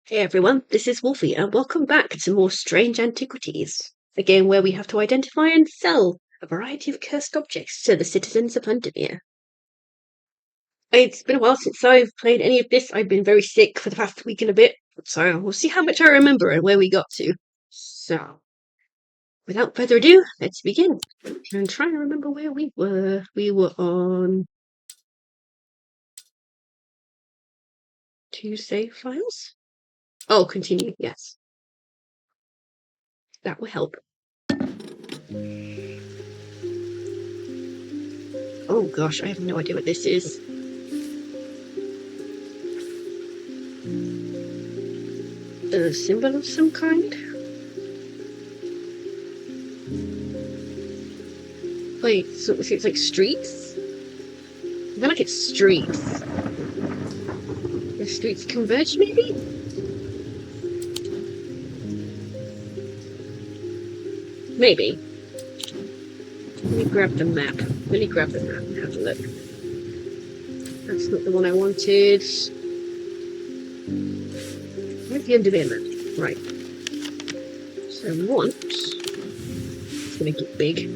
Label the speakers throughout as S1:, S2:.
S1: Hey everyone, this is Wolfie, and welcome back to more Strange Antiquities, a game where we have to identify and sell a variety of cursed objects to the citizens of Undermere. It's been a while since I've played any of this. I've been very sick for the past week and a bit, so we'll see how much I remember and where we got to. So, without further ado, let's begin. I'm trying to remember where we were. We were on 2 save files? Oh, continue, yes. That will help. Oh gosh, I have no idea what this is. A symbol of some kind? Wait, so it's like streets? I feel like it's streets. The streets converge, maybe? Maybe. Let me grab the map. And have a look. That's not the one I wanted. Where's the Undermere map? Right. So I want to make it big.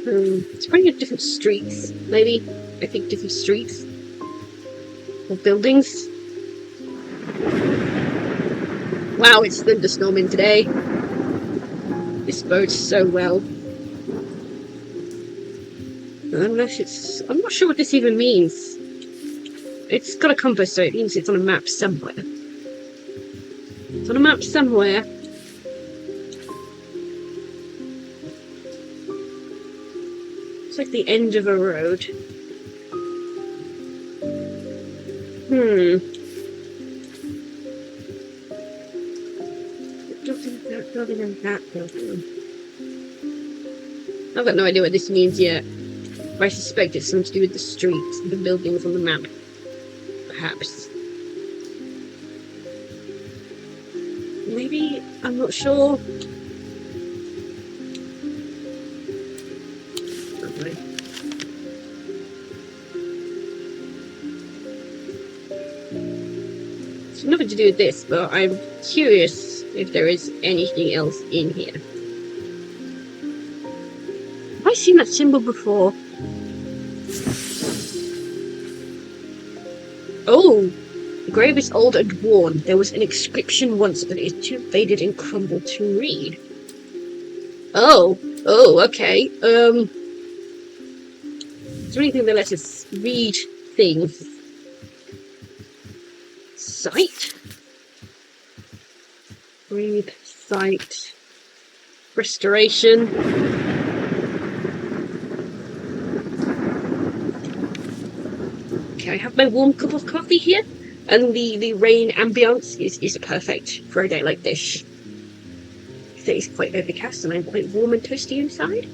S1: It's probably different streets, maybe. I think different streets. Or buildings. Wow, it's thunderstorming today. This bodes so well. Unless it's... I'm not sure what this even means. It's got a compass, so it means it's on a map somewhere. It's on a map somewhere. It's like the end of a road. That building and that building. I've got no idea what this means yet. But I suspect it's something to do with the streets, the buildings on the map. Perhaps. Maybe, I'm not sure. Okay. It's nothing to do with this, but I'm curious if there is anything else in here. Have I seen that symbol before? Oh! The grave is old and worn. There was an inscription once, but it is too faded and crumbled to read. Oh! Oh, okay. Is there anything that lets us read things? Sight? Breathe, sight, restoration. Okay, I have my warm cup of coffee here, and the rain ambience is perfect for a day like this. It's quite overcast and I'm quite warm and toasty inside.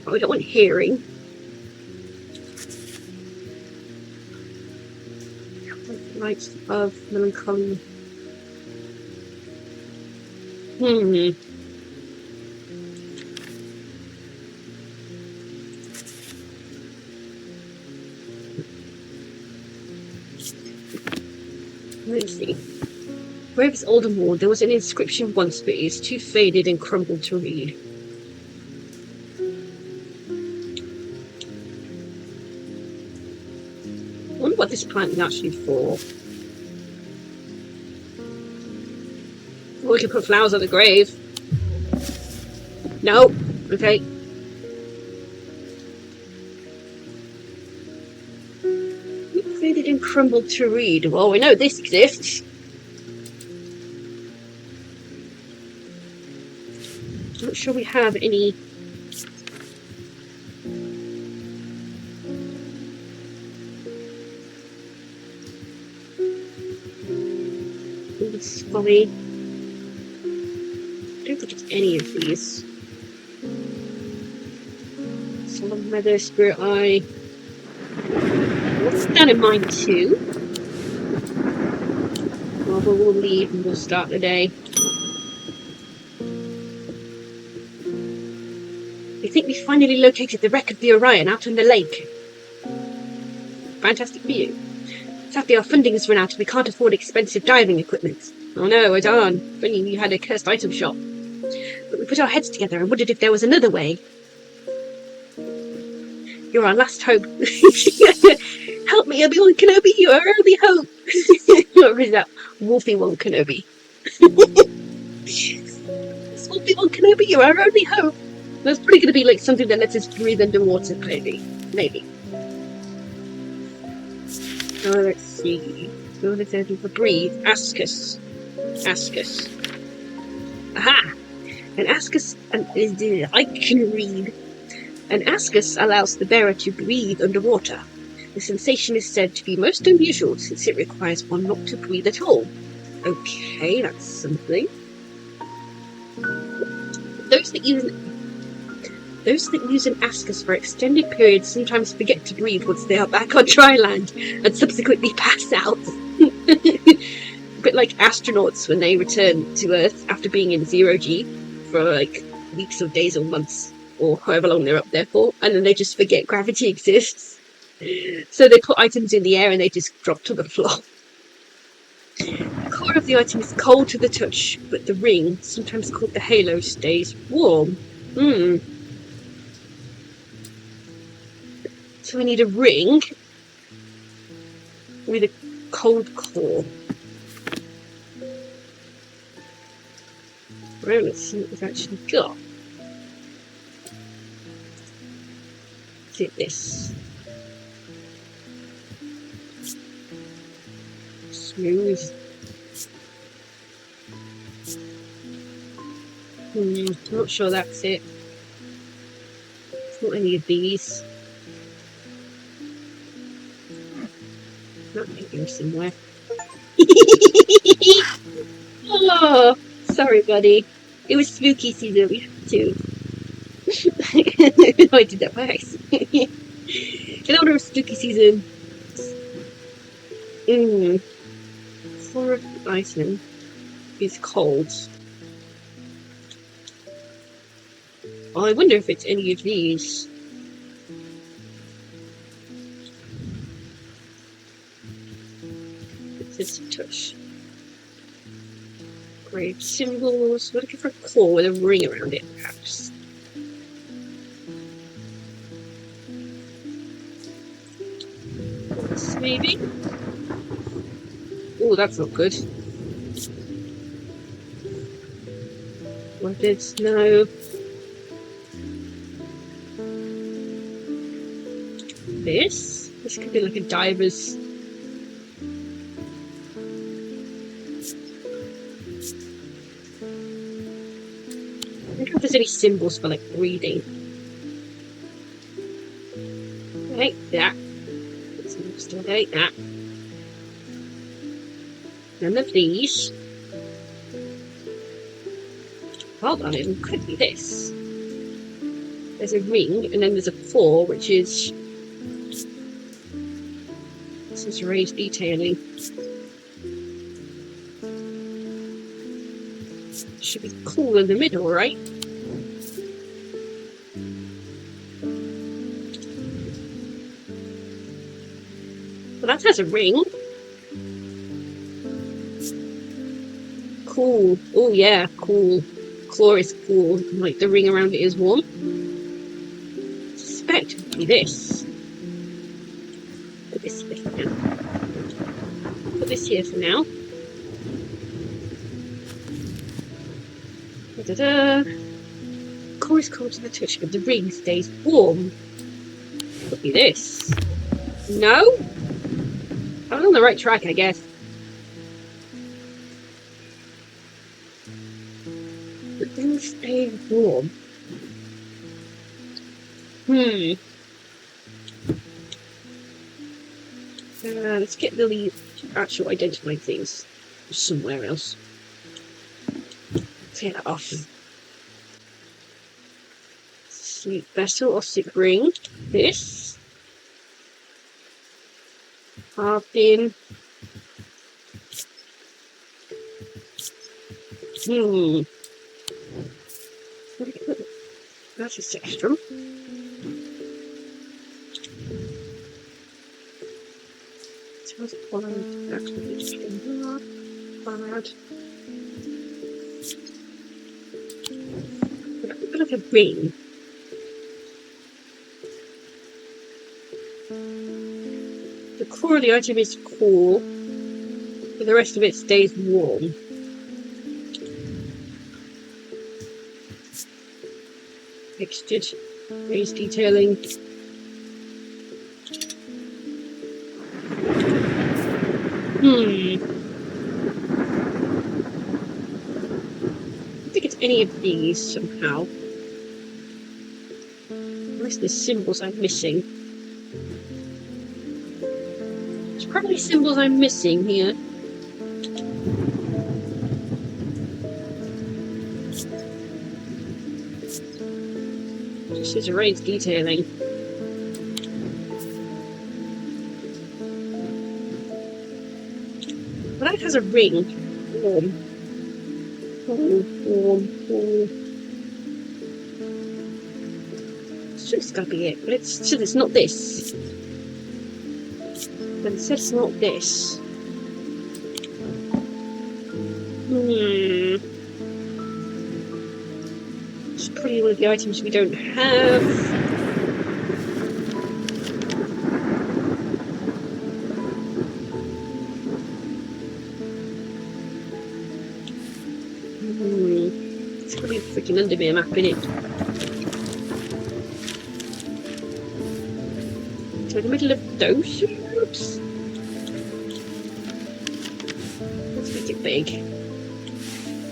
S1: Oh, I don't want hearing. Lights of melancholy. Let's see. Grave is old and worn. There was an inscription once, but it is too faded and crumbled to read. I wonder what this plant is actually for. Or we could put flowers on the grave. No. Okay. Faded and crumbled to read. Well, we know this exists. I'm not sure we have any. It's funny. I don't think it's any of these. Solemn Weather, Spirit Eye. What's that in mind too? Well, we'll leave and we'll start the day. I think we finally located the wreck of the Orion out on the lake. Fantastic for you. Sadly, our funding has run out and we can't afford expensive diving equipment. Oh no, I darn. If only we had a cursed item shop. But we put our heads together and wondered if there was another way. You're our last hope. Help me, Obi-Wan Kenobi, you are our only hope. Or is that Wolfie-Wan Kenobi? It's Wolfie-Wan Kenobi, you are our only hope. That's probably going to be like something that lets us breathe underwater, maybe. Oh, let's see. What is there for breathe? Ascus. Aha! An ascus, I can read. An ascus allows the bearer to breathe underwater. The sensation is said to be most unusual since it requires one not to breathe at all. Okay, that's something. Those that use an ascus for extended periods sometimes forget to breathe once they are back on dry land and subsequently pass out. A bit like astronauts when they return to Earth after being in zero-G for like weeks or days or months or however long they're up there for, and then they just forget gravity exists. So they put items in the air and they just drop to the floor. The core of the item is cold to the touch, but the ring, sometimes called the halo, stays warm. So we need a ring with a cold core. Well, let's see what we've actually got. Is it this? Smooth. I'm not sure that's it. It's not any of these. Not maybe somewhere. Oh, sorry, buddy. It was spooky season. We had to. I did that by accident. Get out of spooky season. Core of the item is cold. Oh, I wonder if it's any of these. It's a touch. Grave symbols. We're looking for a core with a ring around it, perhaps. This, maybe? Oh, that's not good. What is no? This could be like a diver's. I don't know if there's any symbols for like breathing. Like that. Still like that. None of these. Hold on, it could be this. There's a ring, and then there's a 4, which is. This is raised detailing. Should be cool in the middle, right? Well, that has a ring. Cool. Oh yeah, cool. Claw is cool. Like the ring around it is warm. I suspect it would be this. Put this here for now. Put this here for now. Da-da-da. Core is cold to the touch, but the ring stays warm. Could be this. No? I was on the right track, I guess. The ring stays warm. Let's get the actual identifying things somewhere else. Take that off. Sleep vessel or sick ring. This. Half in. That's a Sextrum. Sounds bad. That's what it's bad. A bit of a ring. The core of the item is cool, but the rest of it stays warm. Textured, raised detailing. I don't think it's any of these somehow. Unless there's symbols I'm missing. There's probably symbols I'm missing here. This is raised detailing. But that has a ring. Warm. It's gotta be it, but it's not this. But it says it's not this. It's probably one of the items we don't have. It's probably a freaking Undermere map, innit? So in the middle of those groups. Let's make it big.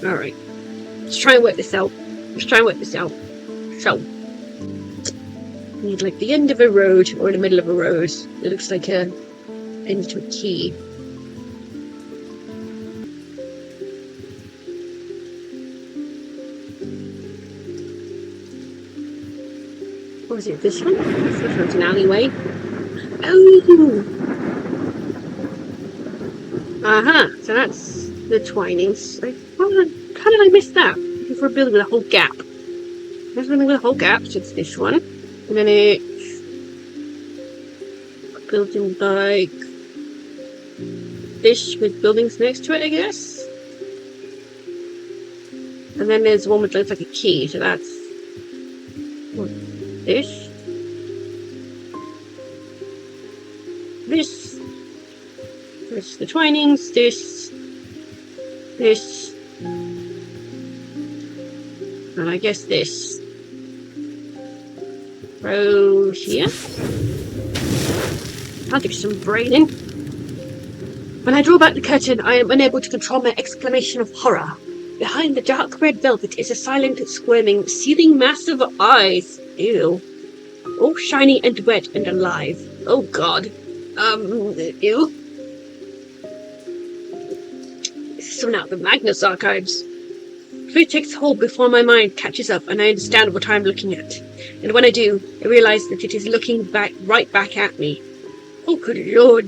S1: Alright. Let's try and work this out. So. We need like the end of a road or in the middle of a road. It looks like a end to a key. Or is it this one? This one's an alleyway. Oh! Aha! So that's the Twinings. How did I miss that? Looking for a building with a whole gap. There's a building with a whole gap, so it's this one. And then it's a building like this with buildings next to it, I guess. And then there's one which looks like a key, so that's this. This. There's the Twinings, this. And I guess this. Road here. I'll do some braining. When I draw back the curtain, I am unable to control my exclamation of horror. Behind the dark red velvet is a silent, squirming, seething mass of eyes. Ew. All shiny and wet and alive. Oh god. Ew. This is something out of the Magnus archives. Fear takes hold before my mind catches up and I understand what I'm looking at. And when I do, I realise that it is looking right back at me. Oh good lord.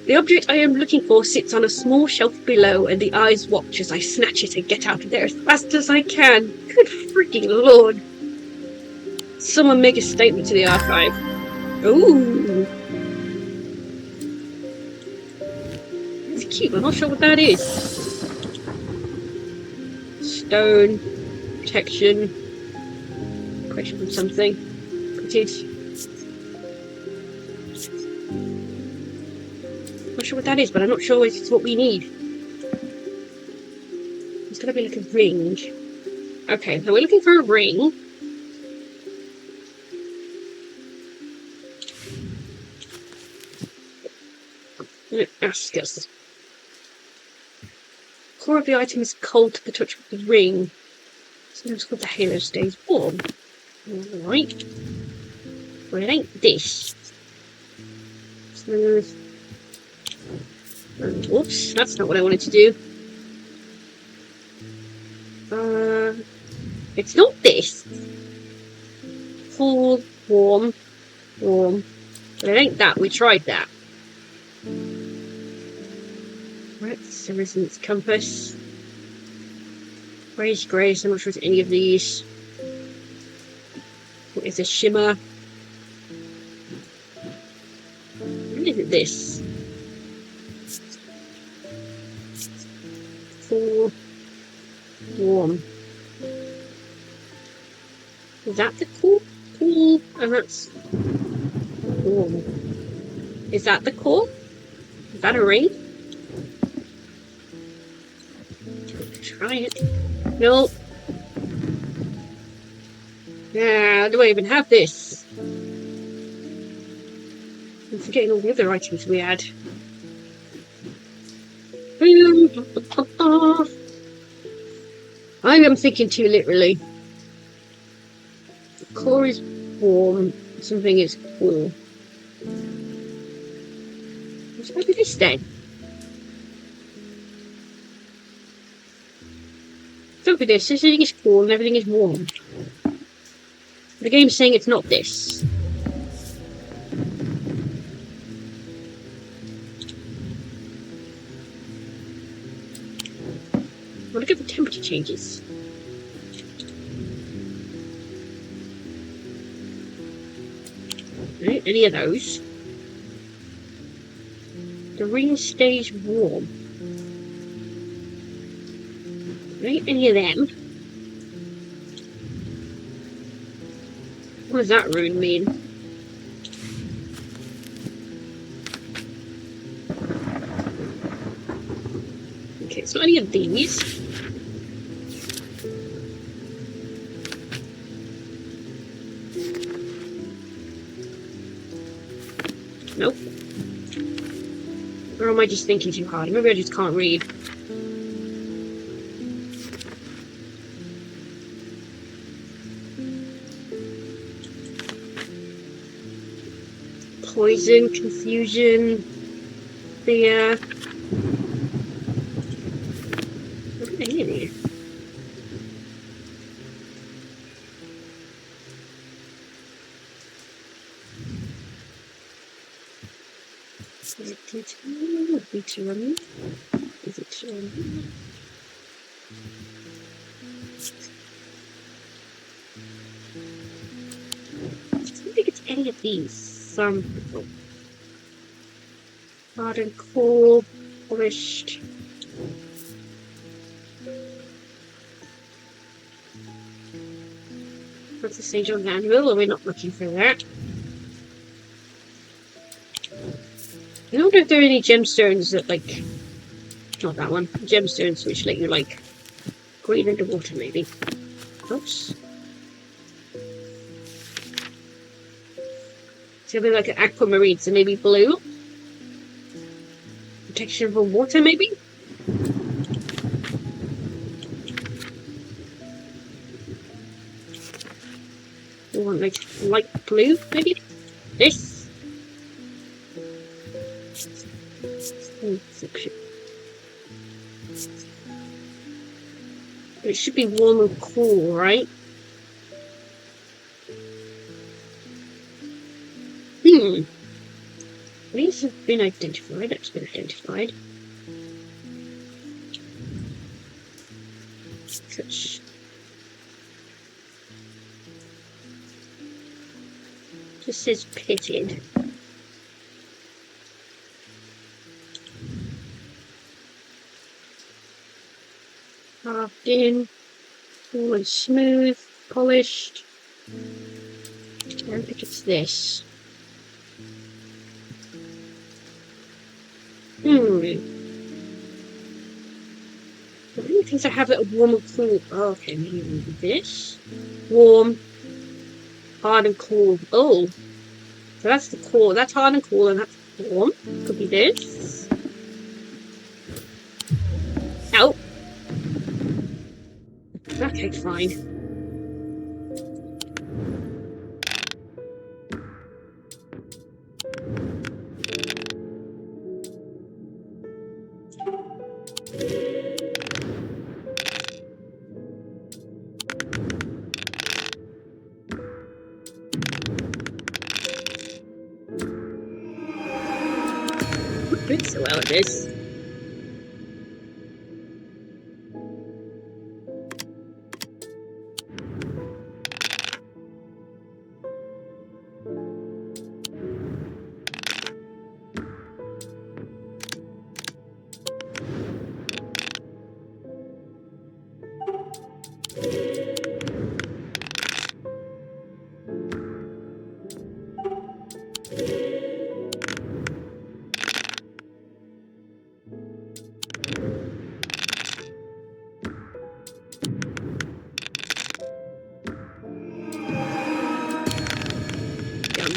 S1: The object I am looking for sits on a small shelf below and the eyes watch as I snatch it and get out of there as fast as I can. Good freaking lord. Someone make a statement to the archive. Ooh. It's cute, I'm not sure what that is. Stone. Protection. Question from something. Printed. Not sure what that is, but I'm not sure it's what we need. It's gonna be like a ring. Okay, so we're looking for a ring. And it asks us. Core of the item is cold to the touch of the ring. Sometimes called the halo stays warm. Alright. Well, it ain't this. So, oops, that's not what I wanted to do. It's not this. Cool, warm. But it ain't that. We tried that. Right, so resonance compass. Grace, I'm not sure it's any of these. What is a shimmer? What is it, this? Cool. Warm. Is that the cool? Cool. And that's warm. Is that the cool? Is that a ring? Try it. No. Yeah, do I even have this? I'm forgetting all the other items we had. I am thinking too literally. The core is warm. Something is cool. What's going to be this then? Don't be this. Everything is cool and everything is warm. The game's saying it's not this. Well, look at the temperature changes. Right, any of those. The ring stays warm. Right, any of them. What does that rune mean? Okay, it's not any of these. Nope. Or am I just thinking too hard? Maybe I just can't read. Poison, confusion, fear. What are they in here? Is it continue? Would be to remove? Is it to remove? I don't think it's any of these. Hard and cool, polished. That's the stage on the anvil, or we're not looking for that. I wonder if there are any gemstones that, like, not that one, gemstones which let you, like, green underwater, maybe. Oops. Something like an aquamarine, so maybe blue? Protection from water, maybe? We want, like, light blue, maybe? This? Section. It should be warm and cool, right? These have been identified. That's been identified. Such. Just says pitted. Carved in. Cool and smooth. Polished. I don't think it's this. The only things I have that are warm and cool. Oh, okay, maybe this. Warm, hard and cool. Oh, so that's the cool. That's hard and cool, and that's warm. Could be this. Oh. Okay, fine. Doing so well at this.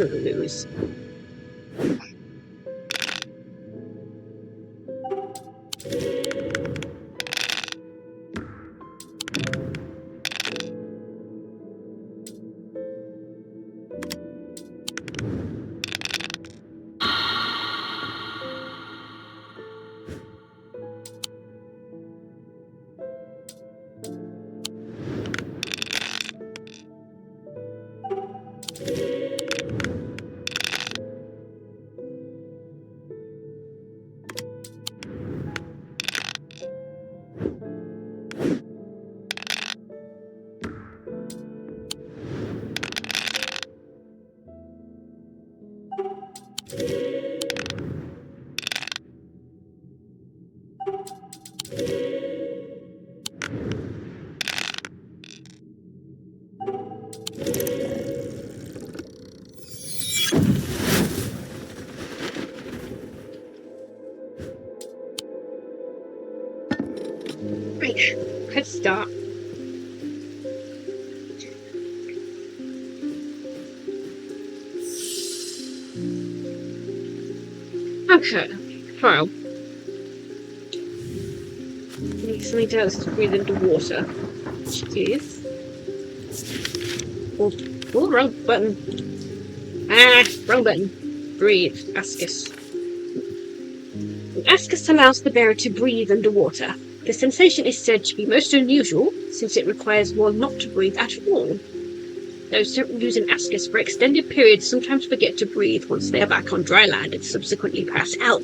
S1: lose. Right, let's start. Okay, so need something to help us breathe underwater. Which is. Oh, wrong button. Ah, wrong button. Breathe. Ascus. Ascus allows the bearer to breathe underwater. The sensation is said to be most unusual, since it requires one not to breathe at all. Those who use an ascus for extended periods sometimes forget to breathe once they are back on dry land and subsequently pass out.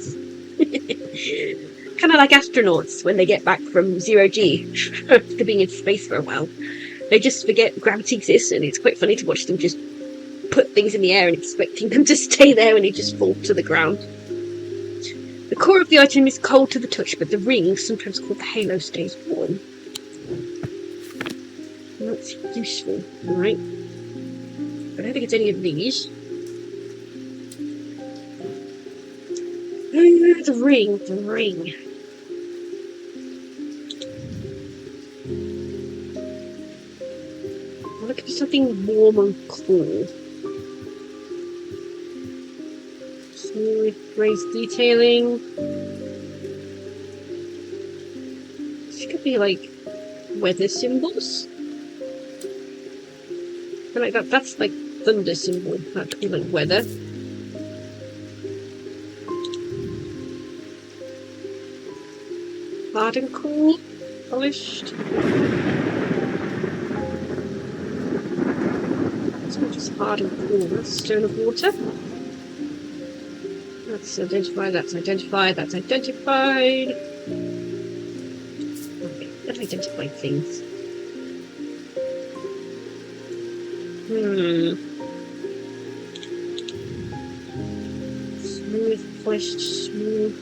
S1: Kind of like astronauts when they get back from zero-G after being in space for a while. They just forget gravity exists, and it's quite funny to watch them just put things in the air and expecting them to stay there when they just fall to the ground. The core of the item is cold to the touch, but the ring, sometimes called the halo, stays warm. That's useful, right? I don't think it's any of these. The ring. I'm looking for something warm and cool. Smooth raised detailing. This could be like weather symbols. I feel like that's like thunder symbol. That could be like weather. Hard and cool. Polished. It's not just hard and cool. That's stone of water. That's identified, that's identified, that's identified. Okay, let's identify things. Smooth, polished, smooth.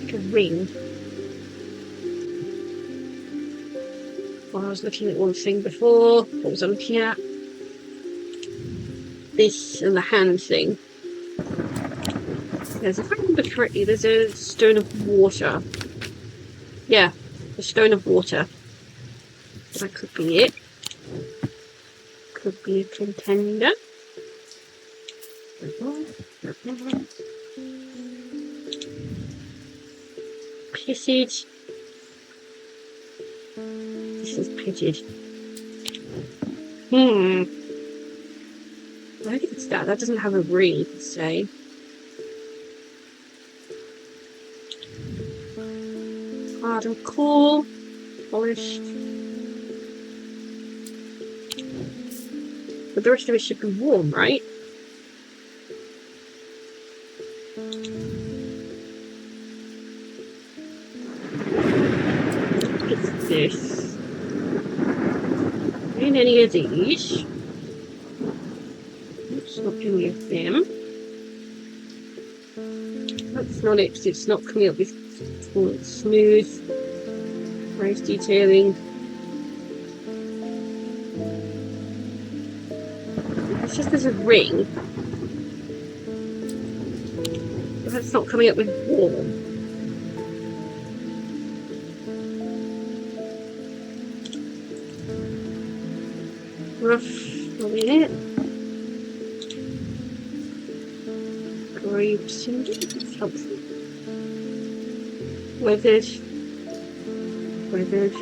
S1: Like a ring. Well, I was looking at one thing before. What was I looking at? This and the hand thing. Yes, if I remember correctly, there's a stone of water. Yeah, a stone of water. That could be it. Could be a contender. Pitted. This is pitted. I think it's that. That doesn't have a ring, say. Hard and cool. Polished. But the rest of it should be warm, right? What's this? In any of these. It's not any of them. That's not it, because it's not coming up with smooth, nice detailing. It's just there's a ring. But that's not coming up with warm. Rough, Over here. Grave symbol. It's helpful. Weathered. Weathered.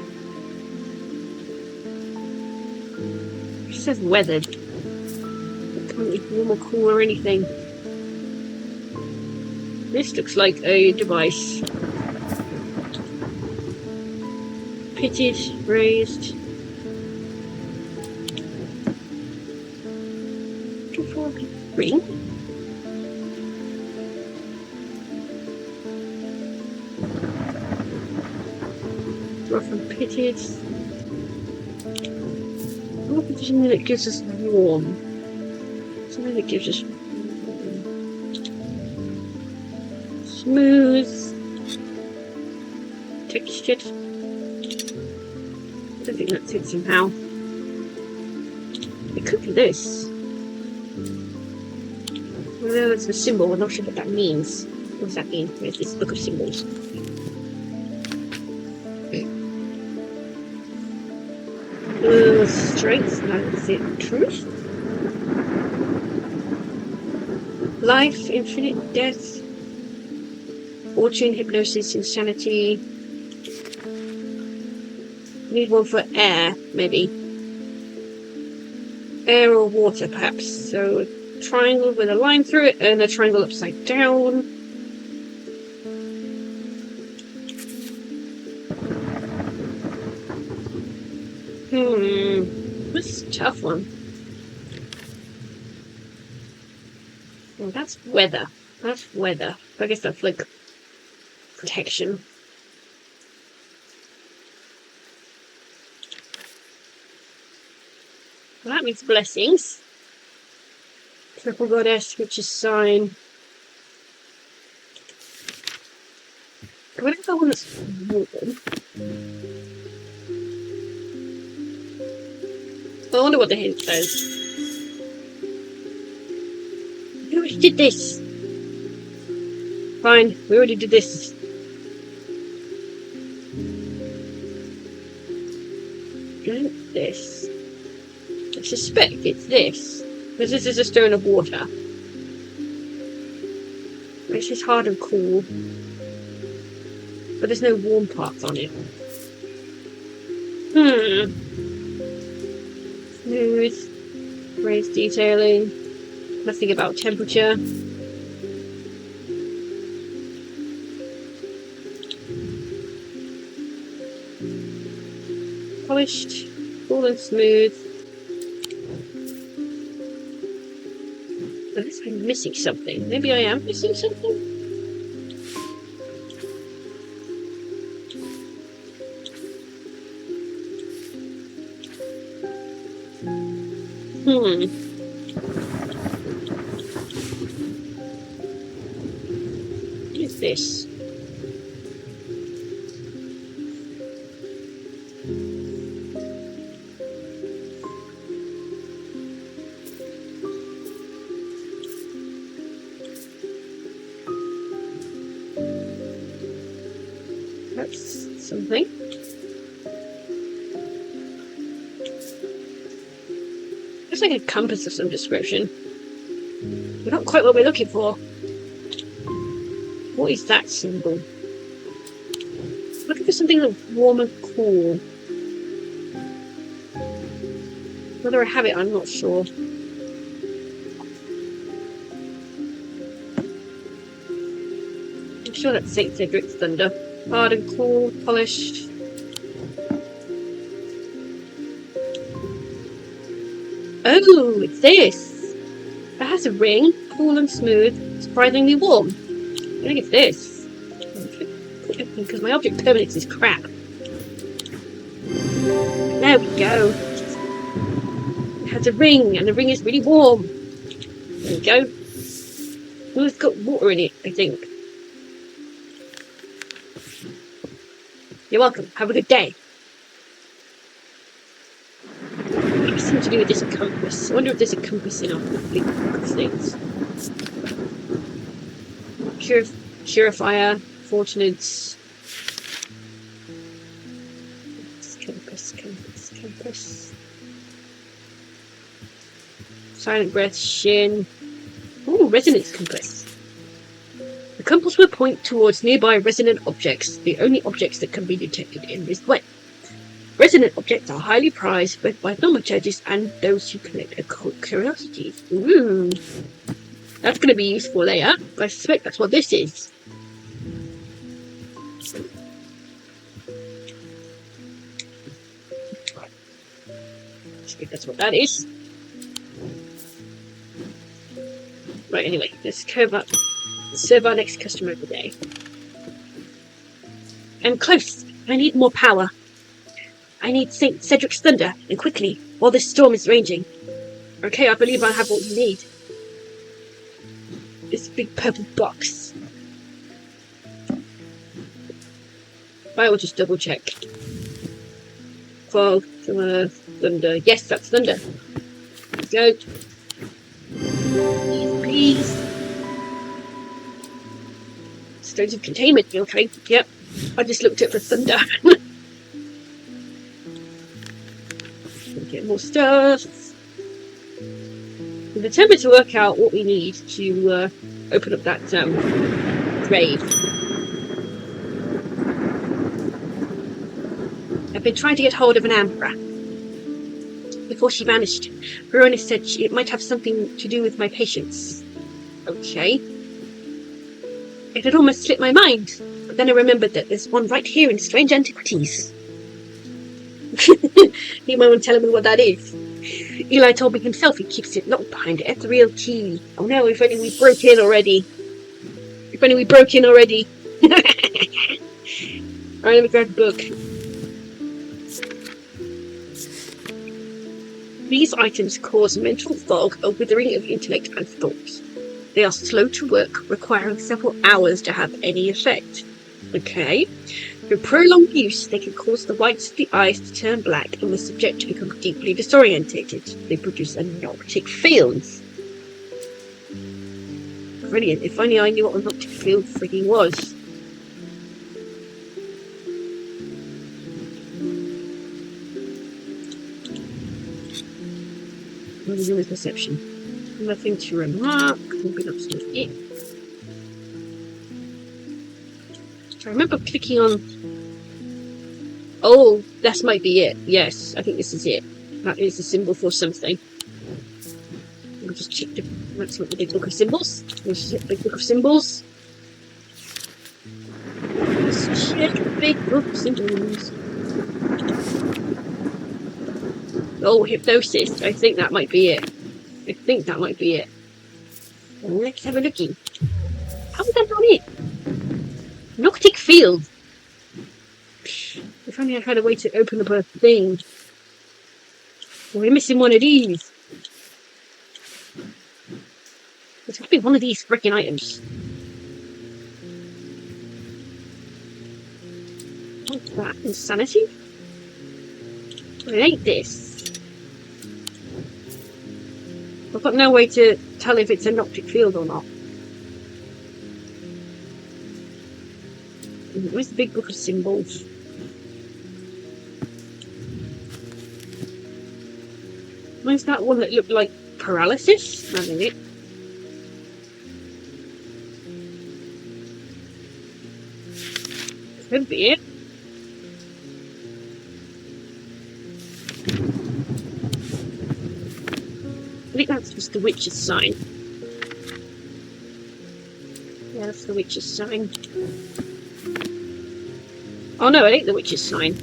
S1: It says weathered. It can't be warm or cool or anything. This looks like a device. Pitted, raised. Ring. Rough and pitted. What if something that gives us warm? Something that gives us smooth, textured. I don't think that's it somehow. It could be this. Well, it's a symbol. I'm not sure what that means. What does that mean? Where's this book of symbols? Strength, that's it. Truth. Life, infinite death. Fortune, hypnosis, insanity. Need one for air, maybe. Air or water, perhaps. So a triangle with a line through it and a triangle upside down. This is a tough one. Well, that's weather. That's weather. I guess that's like protection. Well, that means blessings. Triple goddess, which is sign. What if I want that's warm? I wonder what the hint says. We already did this. Fine, we already did this. Drink this. I suspect it's this. Because this is a stone of water. This is hard and cool. But there's no warm parts on it. Smooth. Raised detailing. Nothing about temperature. Polished. Cool and smooth. Unless I'm missing something. Maybe I am missing something? What is this? That's something. Looks like a compass of some description. But not quite what we're looking for. What is that symbol? Looking for something that's warm and cool. Whether I have it, I'm not sure. I'm sure that's St. Cedric's Thunder. Hard and cool, polished. Oh, it's this! It has a ring, cool and smooth, surprisingly warm. I think it's this. Because my object permanence is crap. There we go. It has a ring, and the ring is really warm. There we go. Oh, it's got water in it, I think. You're welcome. Have a good day. What's something to do with this compass? I wonder if there's a compass in our big book of things. Purifier, fortunates. Compass. Silent breath, shin. Ooh, resonance compass. The compass will point towards nearby resonant objects, the only objects that can be detected in this way. Resonant objects are highly prized both by thaumaturgists and those who collect occult curiosities. Ooh. That's going to be useful later. I suspect that's what this is. I suspect that's what that is. Right, anyway, let's curve up. Serve our next customer of the day. I'm close. I need more power. I need St. Cedric's thunder, and quickly, while this storm is raging. Okay, I believe I have what you need. This big purple box. I will just double check. Fog, thunder. Yes, that's thunder. Let's go. Please. Stones of containment. Okay, yep. I just looked at the thunder. Get more stuff. We're determined to work out what we need to open up that grave. I've been trying to get hold of an Ambra. Before she vanished, Verona said it might have something to do with my patients. Okay. It had almost slipped my mind, but then I remembered that there's one right here in Strange Antiquities. Anyone telling me what that is? Eli told me himself he keeps it locked behind it. It's the real key. Oh no, if only we broke in already. If only we broke in already. Alright, let me grab the book. These items cause mental fog, a withering of intellect and thought. They are slow to work, requiring several hours to have any effect. Okay. Through prolonged use, they can cause the whites of the eyes to turn black and the subject to become deeply disorientated. They produce a noctic field. Brilliant. If only I knew what a noctic field freaking was. Human perception. Nothing to remark. Moving upstairs. Yeah. I remember clicking on. Oh, that might be it. Yes, I think this is it. That is a symbol for something. We'll just check the. Let's look at the big book of symbols. This is it, big book of symbols. Let's check the big book of symbols. Oh, hypnosis. I think that might be it. Let's have a lookie. How is that not it? Noctic field. If only I had a way to open up a thing. We're missing one of these. It's got to be one of these freaking items. What's that? Insanity? Well, it ain't this. I've got no way to tell if it's a noctic field or not. Where's the big book of symbols? Where's that one that looked like paralysis? Not in it. Could be it. I think that's just the witch's sign. Yeah, that's the witch's sign. Oh no, it ain't the witch's sign.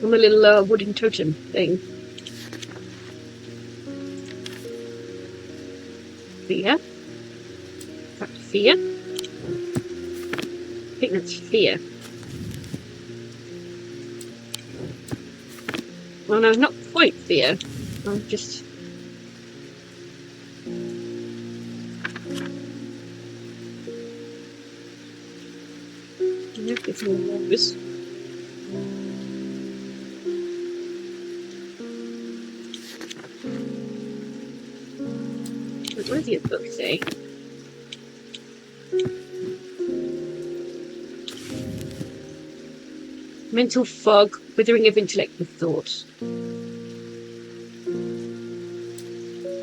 S1: On the little wooden totem thing. Fear? Is that fear? I think that's fear. Well, no, not quite fear. I'm just... It's more nervous. What does your book say? Mental fog, withering of intellect and thought.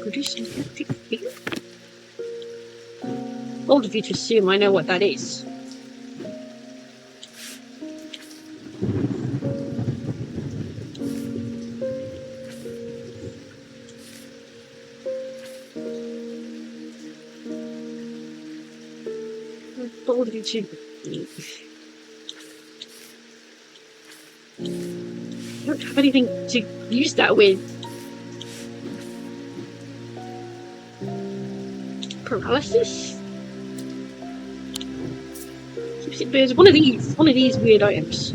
S1: Produce an hectic feel? Bold of you to assume I know what that is. Bold of you to... I don't have anything to use that with. Paralysis? There's one of these weird items.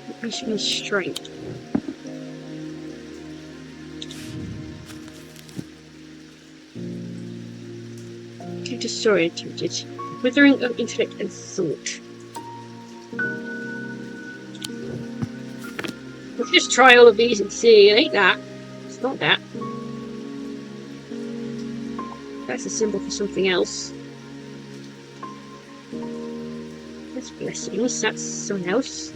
S1: Increasing strength. Disoriented. Withering of intellect and thought. Let's just try all of these and see. It ain't that. It's not that. That's a symbol for something else. That's blessings. That's something else.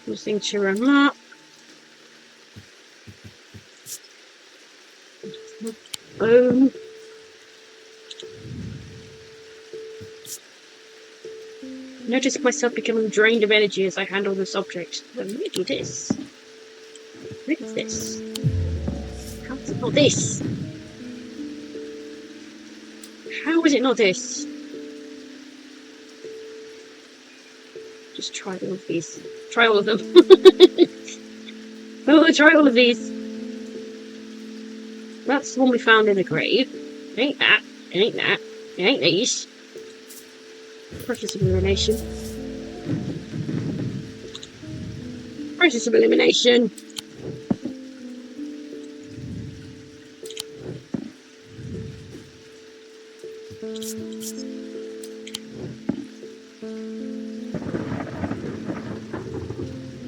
S1: Nothing to remark. Boom. Notice myself becoming drained of energy as I handle this object. But maybe this. Maybe this. How is it not this? How is it not this? Just try all of these. Try all of them. Oh, try all of these. That's the one we found in the grave. It ain't that. It ain't that. It ain't these. Process of elimination. Process of elimination.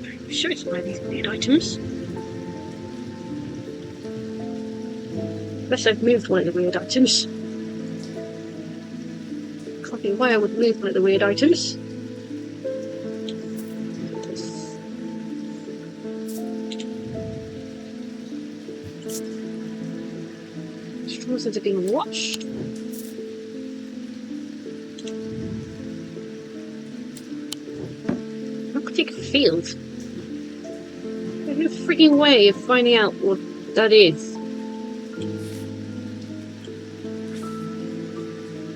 S1: I'm sure it's one of these weird items. Unless I've moved one of the weird items. Can't think why I would move one of the weird items. Straws that are being watched. Arctic field. There's no freaking way of finding out what that is.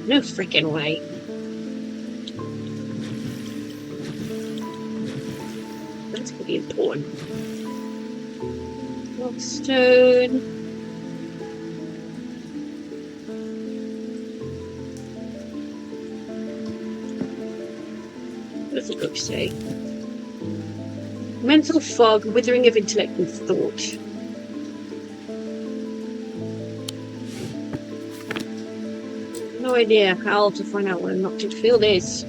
S1: No freaking way. That's gonna be important. Rockstone. What does the book say? Mental fog, withering of intellect and thought. No idea how to find out what a noctic field is.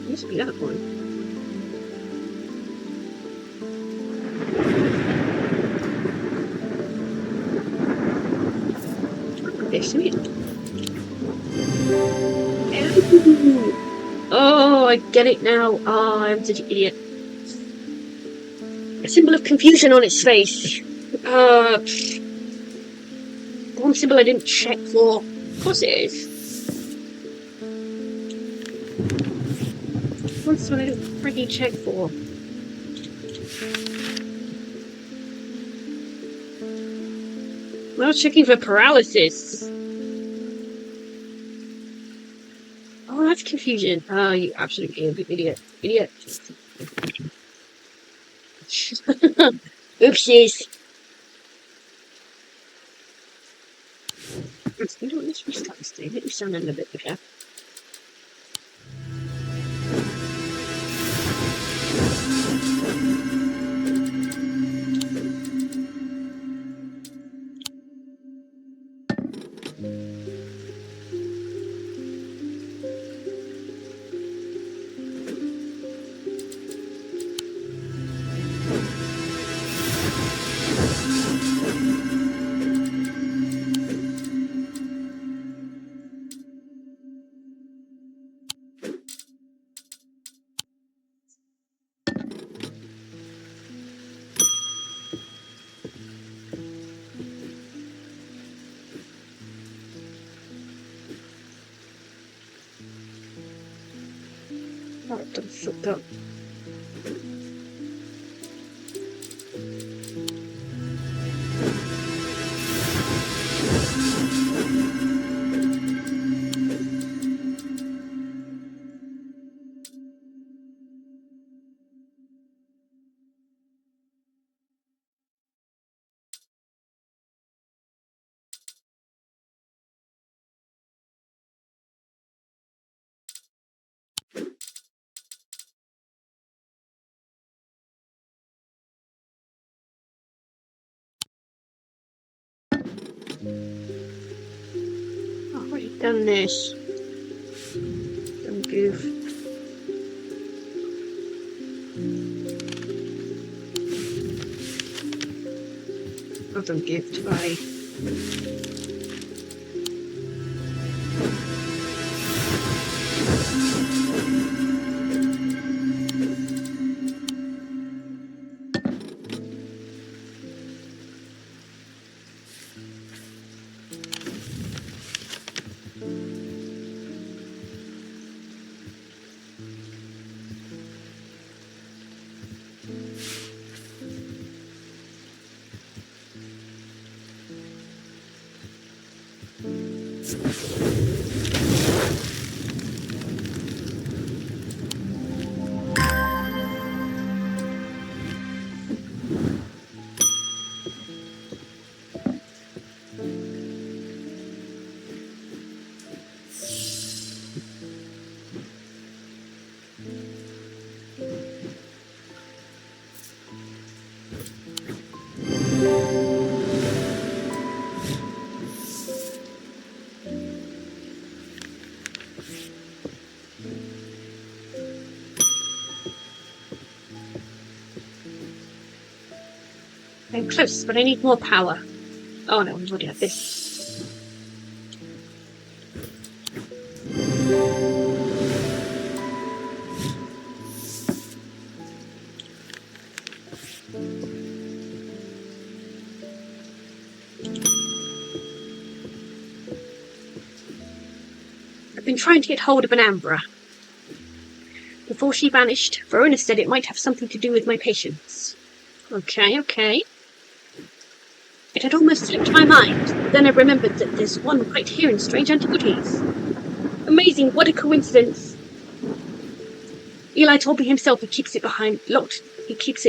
S1: Must be that one. This is it. Oh, I get it now. Oh, I'm such an idiot. A symbol of confusion on its face. One symbol I didn't check for. Of course it is. One symbol I didn't freaking check for. I was checking for paralysis. Oh, that's confusion. Oh, you absolute idiot. Idiot. Oopsies. You know what, let's restart this thing. Let me sound a little bit better. Oh, I've done fucked up. I've already done this. Done goof. I've done gift. Bye. I'm close, but I need more power. Oh no, I've already had this. I've been trying to get hold of an Ambra. Before she vanished, Verona said it might have something to do with my patients. Okay. It had almost slipped my mind, but then I remembered that there's one right here in Strange Antiquities. Amazing, what a coincidence. Eli told me himself he keeps it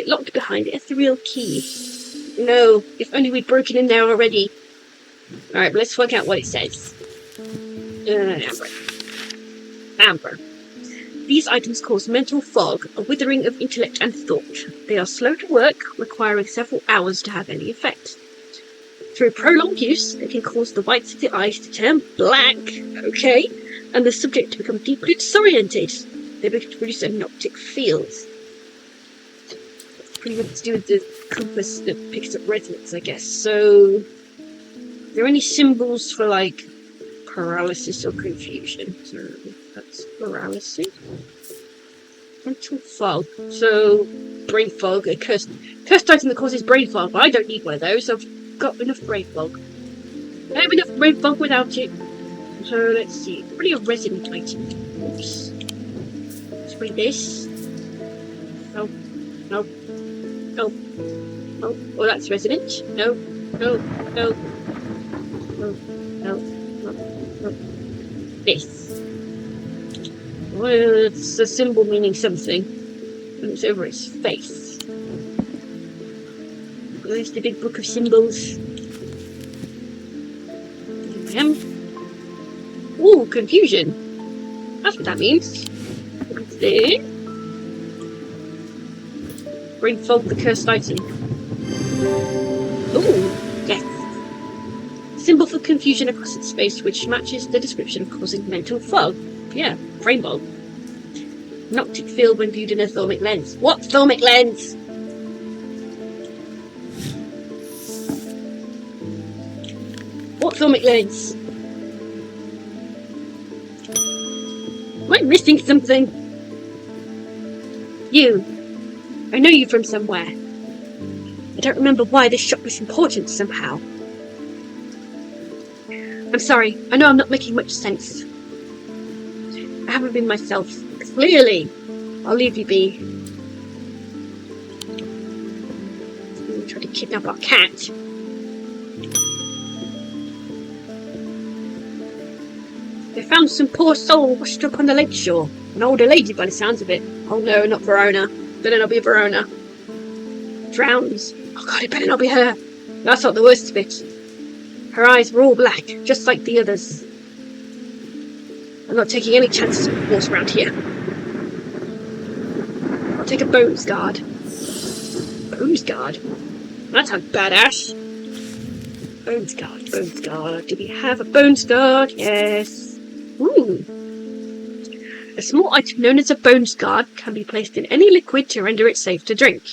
S1: locked behind the ethereal key. No, if only we'd broken in there already. Alright, but let's work out what it says. Amber. These items cause mental fog, a withering of intellect and thought. They are slow to work, requiring several hours to have any effect. Through prolonged use, they can cause the whites of the eyes to turn black, and the subject to become deeply disoriented. They produce an optic field. Pretty much to do with the compass that picks up resonance, I guess. So, are there any symbols for, like, paralysis or confusion? So, that's paralysis. Mental fog. So, brain fog, a cursed item that causes brain fog. But I don't need one of those. I've got enough brain fog. I have enough brain fog without it. So, let's see. Pretty a resonant item. Oops. Let's read this. No. Oh, that's resonant. No. This. Well, it's a symbol meaning something. And it's over its face. There's the big book of symbols. Ooh, confusion. That's what that means. What's there? Brain fog, the cursed item. Ooh, yes. Symbol for confusion across its face, which matches the description of causing mental fog. Yeah, brain fog. An optic field when viewed in a thermic lens. What thermic lens? What thermic lens? Am I missing something? You. I know you from somewhere. I don't remember why this shop was important somehow. I'm sorry, I know I'm not making much sense. I haven't been myself. Clearly. I'll leave you be. I'm trying to kidnap our cat. They found some poor soul washed up on the lakeshore. An older lady by the sounds of it. Oh no, not Verona. Better not be Verona. Drowns. Oh god, it better not be her. That's not the worst of it. Her eyes were all black, just like the others. I'm not taking any chances with horse around here. I'll take a bones guard. Bones guard? That sounds badass. Bones guard, bones guard. Do we have a bones guard? Yes. Ooh. A small item known as a bones guard can be placed in any liquid to render it safe to drink.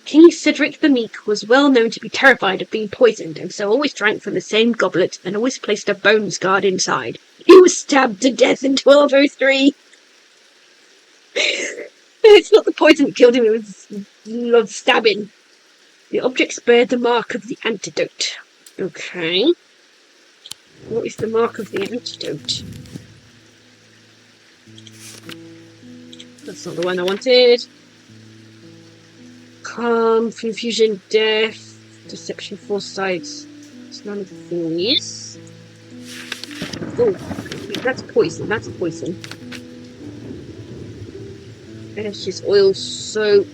S1: King Cedric the Meek was well known to be terrified of being poisoned, and so always drank from the same goblet and always placed a bones guard inside. He was stabbed to death in 1203. It's not the poison that killed him, it was love stabbing. The objects bear the mark of the antidote. Okay. What is the mark of the antidote? That's not the one I wanted. Calm, confusion, death, deception, foresight. It's none of these. Oh, that's poison. That's poison. Ashes, oil, soap.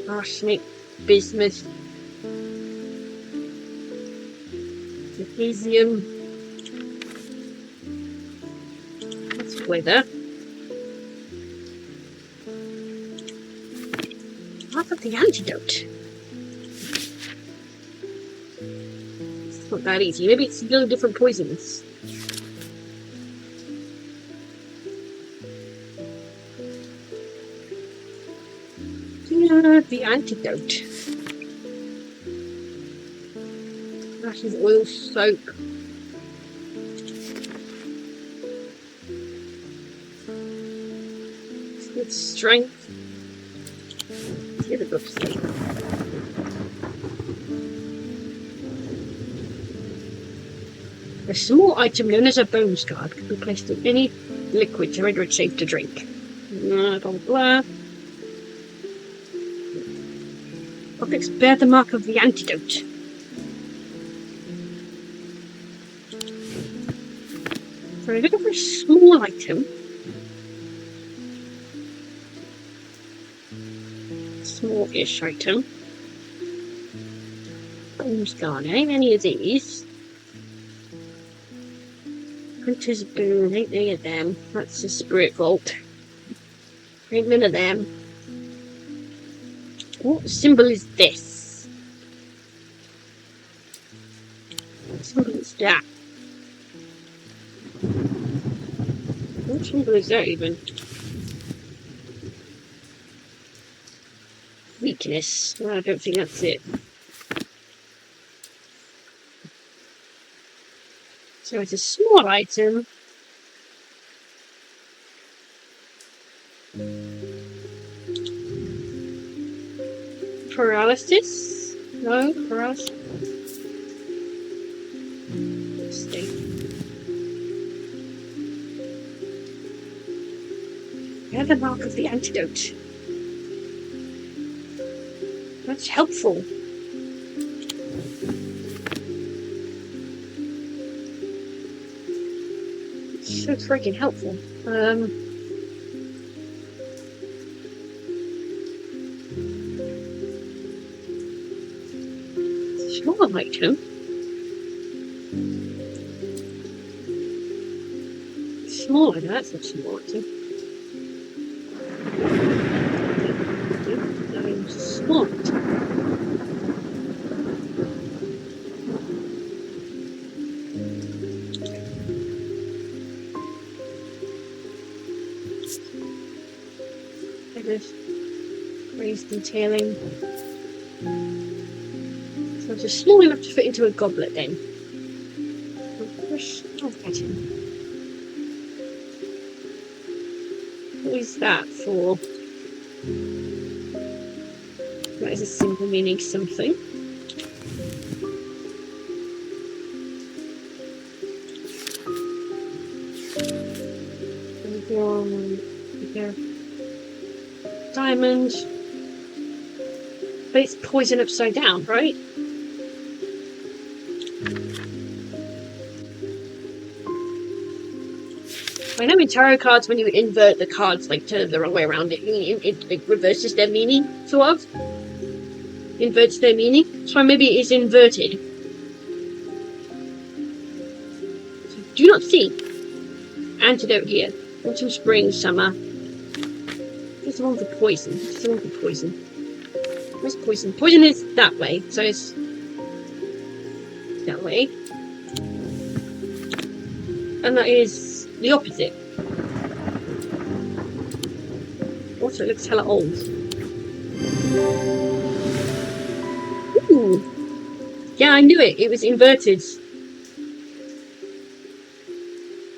S1: Arsenic, bismuth. Magnesium. That's weather. What about the antidote? It's not that easy. Maybe it's a little different poisons. The antidote. Ashes, oil, soap. Good strength. The books. A small item known as a bones guard can be placed in any liquid to render it safe to drink. Blah, blah, blah. Objects bear the mark of the antidote. So we're looking for a small item. Small-ish item. Bones guard. Ain't any of these. Hunter's boon. Ain't any of them. That's the spirit vault. Ain't none of them. What symbol is this? What symbol is that? What symbol is that even? Weakness. Well, I don't think that's it. So it's a small item. Paralysis? No, paralysis. Let's see. We have the mark of the antidote. That's helpful. It's so freaking helpful. Small item. Small item, that's a small item. Small item. Raised detailing. So it's just small enough to fit into a goblet then. What is that for? That is a symbol meaning something. Diamond. But it's poison upside down, right? I know in tarot cards, when you invert the cards, like turn the wrong way around, it reverses their meaning, sort of. Inverts their meaning. So maybe it is inverted. So do not see. Antidote here. Autumn, spring, summer. This is one for poison. This is one for poison. Where's poison? Poison is that way, so it's that way. And that is the opposite. Also, it looks hella old. Ooh. Yeah, I knew it. It was inverted.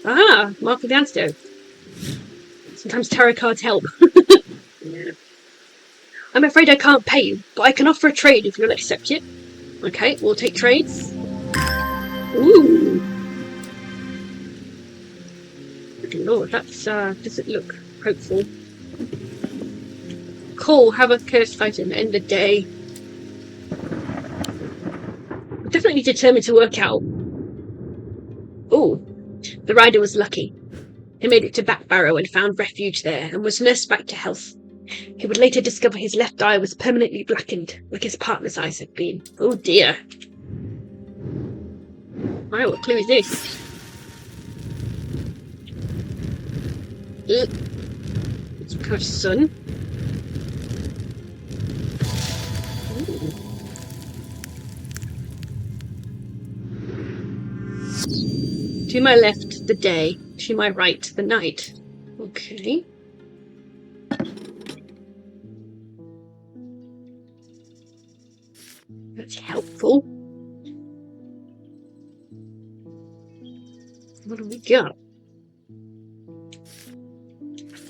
S1: Ah, mark of the antidote. Sometimes tarot cards help. Yeah. I'm afraid I can't pay you, but I can offer a trade if you'll accept it. Okay, we'll take trades. Ooh. Good lord, that's does it look hopeful? Cool, have a cursed item, end the day. I'm definitely determined to work out. Ooh, the rider was lucky. He made it to Back Barrow and found refuge there, and was nursed back to health. He would later discover his left eye was permanently blackened, like his partner's eyes had been. Oh dear. Right, what clue is this? It's kind of sun. Ooh. To my left, the day. To my right, the night. Okay. That's helpful. What do we got?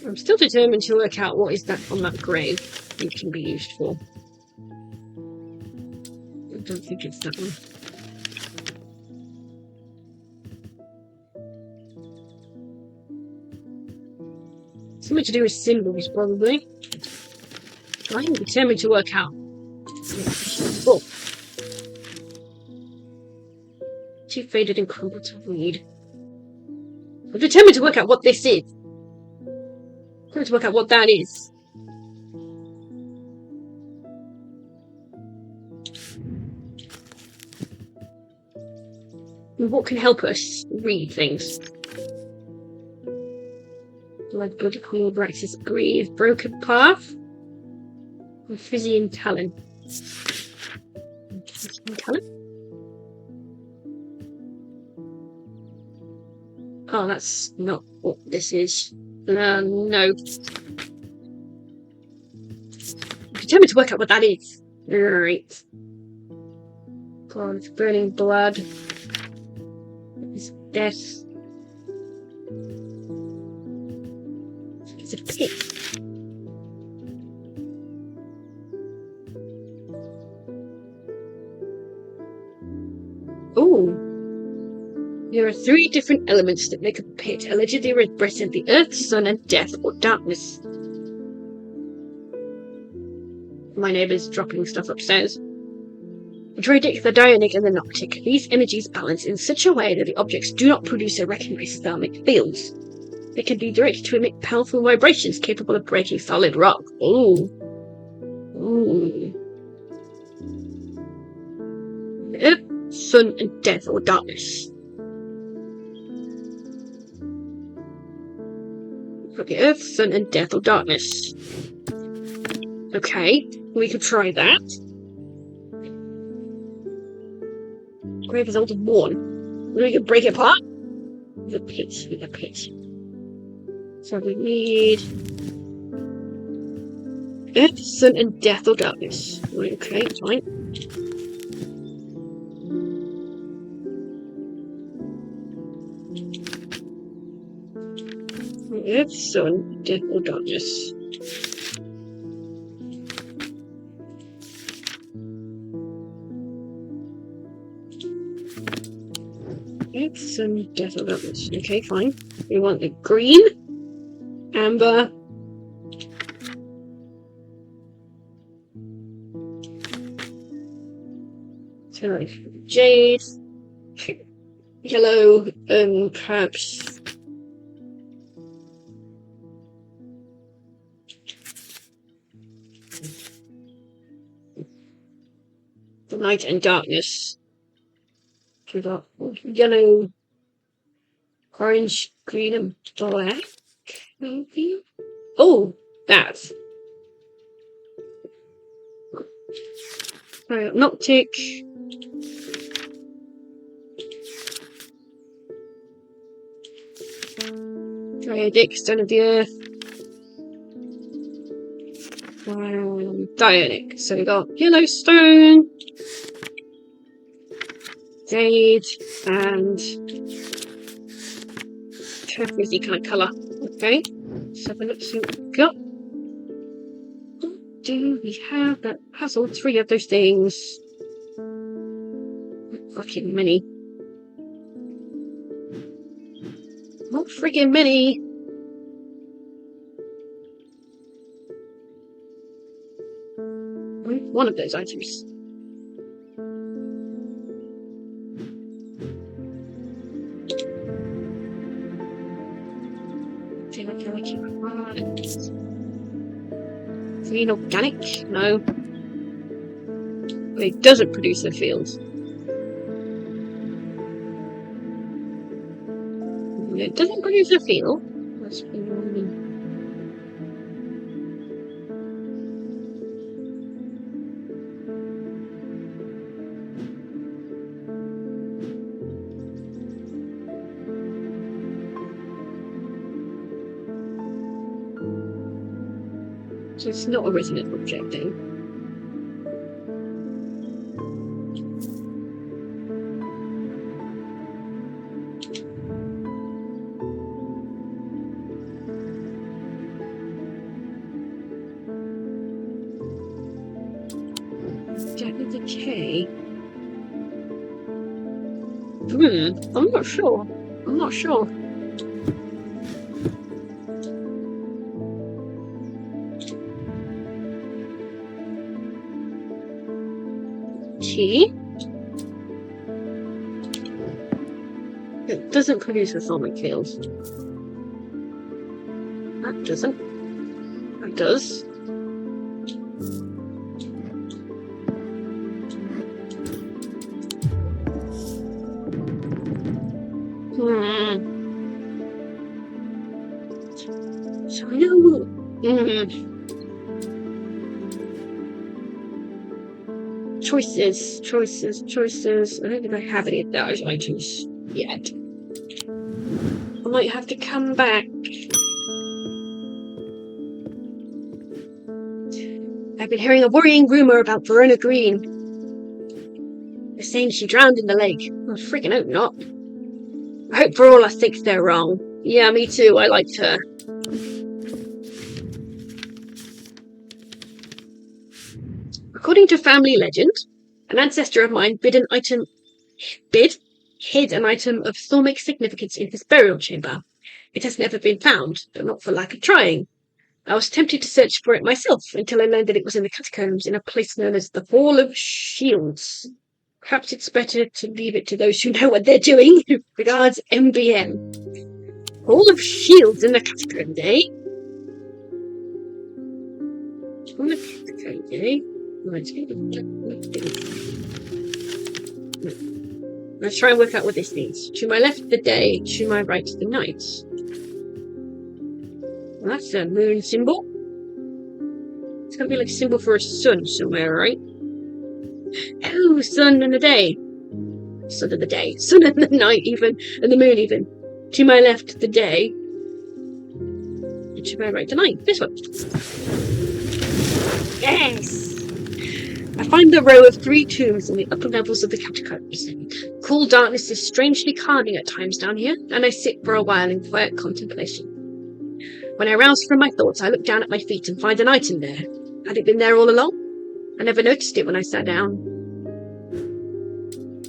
S1: I'm still determined to work out what is that on that grave it can be used for. I don't think it's that one. Something to do with symbols, probably. I'm determined to work out. Oh. Too faded and crumbled to read. I'm determined to work out what this is. I'm determined to work out what that is. And what can help us read things? Blood, blood, cool, Braxis, breathe, broken path, and Frisian talon. Talon? Oh, that's not what this is. No. I'm determined to work out what that is. Right. God, burning blood. It's death. It's a pit. Ooh. There are 3 different elements that make a pit, allegedly represent the earth, sun, and death or darkness. My neighbour's dropping stuff upstairs. The Druidic, the Dionic, and the Noctic. These energies balance in such a way that the objects do not produce a recognized thermic fields. They can be directed to emit powerful vibrations capable of breaking solid rock. Ooh. Ooh. Earth, sun, and death or darkness. Okay, earth, sun, and death or darkness. Okay, we could try that. Grave is old and worn. We can break it apart. The pit. The pit. So we need earth, sun, and death or darkness. Okay, fine. Earth, sun, death or darkness. Let's get about this. Okay, fine. We want the green, amber, jade, yellow, perhaps the light and darkness. We got yellow, orange, green, and black. Maybe. Oh, that's Noctic. Triadic, Stone of the Earth. Dionic. So we got Yellowstone, jade, and turquoisey kind of colour. Okay, let's have a look, see what we've got. Do we have that puzzle? 3 of those things. Fucking many. Not friggin' many. One of those items. Green organic? No. It doesn't produce a field. It doesn't produce a field. So it's not a resonant object then. Death of decay. I'm not sure. I'm not sure. Tea. It doesn't produce a sonic field. That doesn't. That does. So I know. Choices. I don't think I have any of those items yet. I might have to come back. I've been hearing a worrying rumour about Verona Green. They're saying she drowned in the lake. I freaking hope not. I hope for all our sakes they're wrong. Yeah, me too. I liked her. According to family legend, an ancestor of mine hid an item of thormic significance in his burial chamber. It has never been found, but not for lack of trying. I was tempted to search for it myself until I learned that it was in the catacombs in a place known as the Hall of Shields. Perhaps it's better to leave it to those who know what they're doing. Regards, MBM. Hall of Shields in the catacombs, eh? On the catacombs, eh? Let's try and work out what this means. To my left, the day. To my right, the night. Well, that's a moon symbol. It's going to be like a symbol for a sun somewhere, right? Oh, sun and the day. Sun and the day. Sun and the night even. And the moon even. To my left, the day. And to my right, the night. This one. Yes! I find the row of 3 tombs in the upper levels of the catacombs. Cool darkness is strangely calming at times down here, and I sit for a while in quiet contemplation. When I rouse from my thoughts, I look down at my feet and find an item there. Had it been there all along? I never noticed it when I sat down.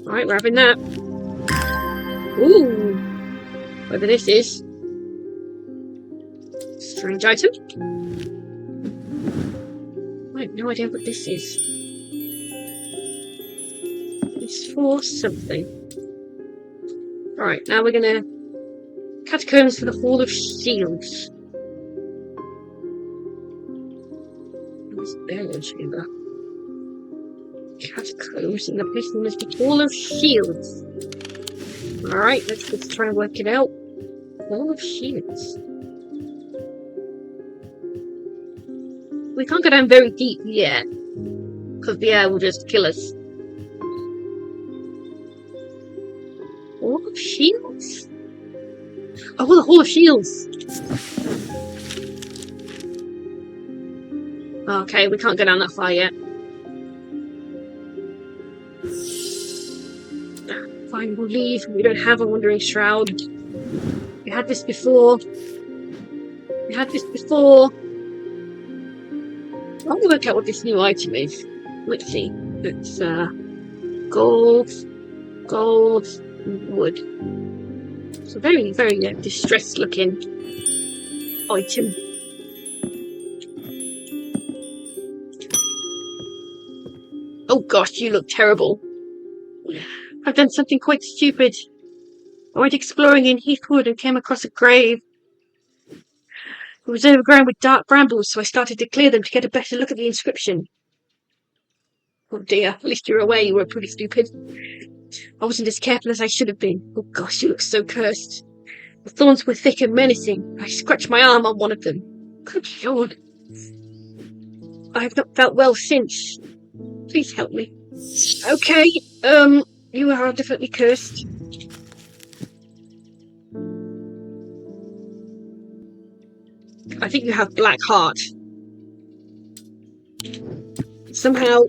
S1: Alright, we're having that. Ooh. Whatever this is. Strange item. I have no idea what this is. It's for something. Alright, now we're gonna... Catacombs for the Hall of Shields. What's burial chamber? Catacombs in the place known as the Hall of Shields. Alright, let's try and work it out. Hall of Shields. We can't go down very deep yet, because the air will just kill us. Hall of Shields? Oh, the Hall of Shields! Okay, we can't go down that far yet. Fine, we'll leave. We don't have a Wandering Shroud. We had this before. I want to work out what this new item is. Let's see. It's gold, wood. It's a very, very distressed looking item. Oh gosh, you look terrible. I've done something quite stupid. I went exploring in Heathwood and came across a grave. It was overgrown with dark brambles, so I started to clear them to get a better look at the inscription. Oh dear, at least you're aware you were pretty stupid. I wasn't as careful as I should have been. Oh gosh, you look so cursed. The thorns were thick and menacing. I scratched my arm on one of them. Good Lord. I have not felt well since. Please help me. Okay, you are definitely cursed. I think you have black heart. Somehow,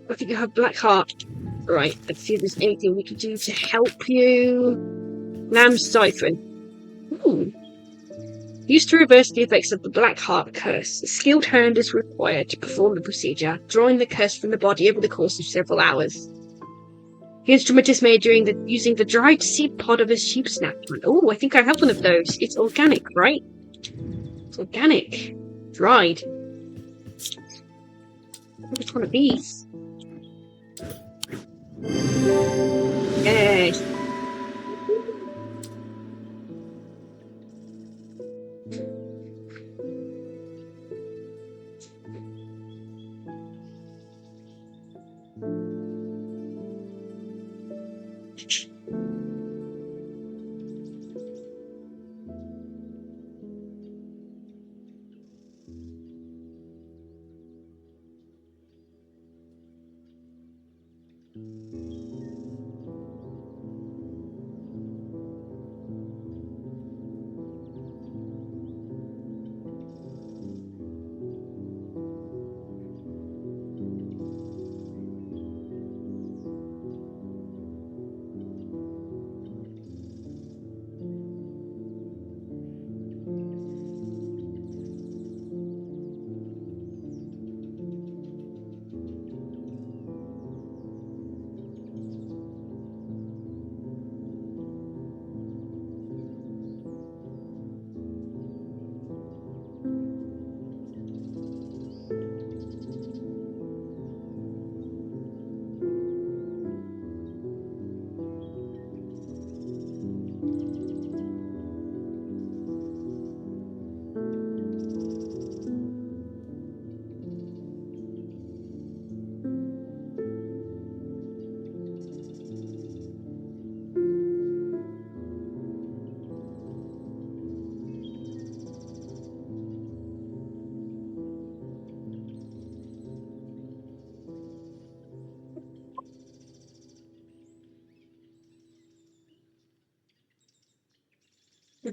S1: I think you have black heart. Right, let's see if there's anything we can do to help you. Lamb's Siphon. Ooh. Used to reverse the effects of the black heart curse. A skilled hand is required to perform the procedure, drawing the curse from the body over the course of several hours. The instrument is made using the dried seed pod of a sheep snap plant. Oh, I think I have one of those. It's organic, right? It's organic. Dried. Which one of these? Yes.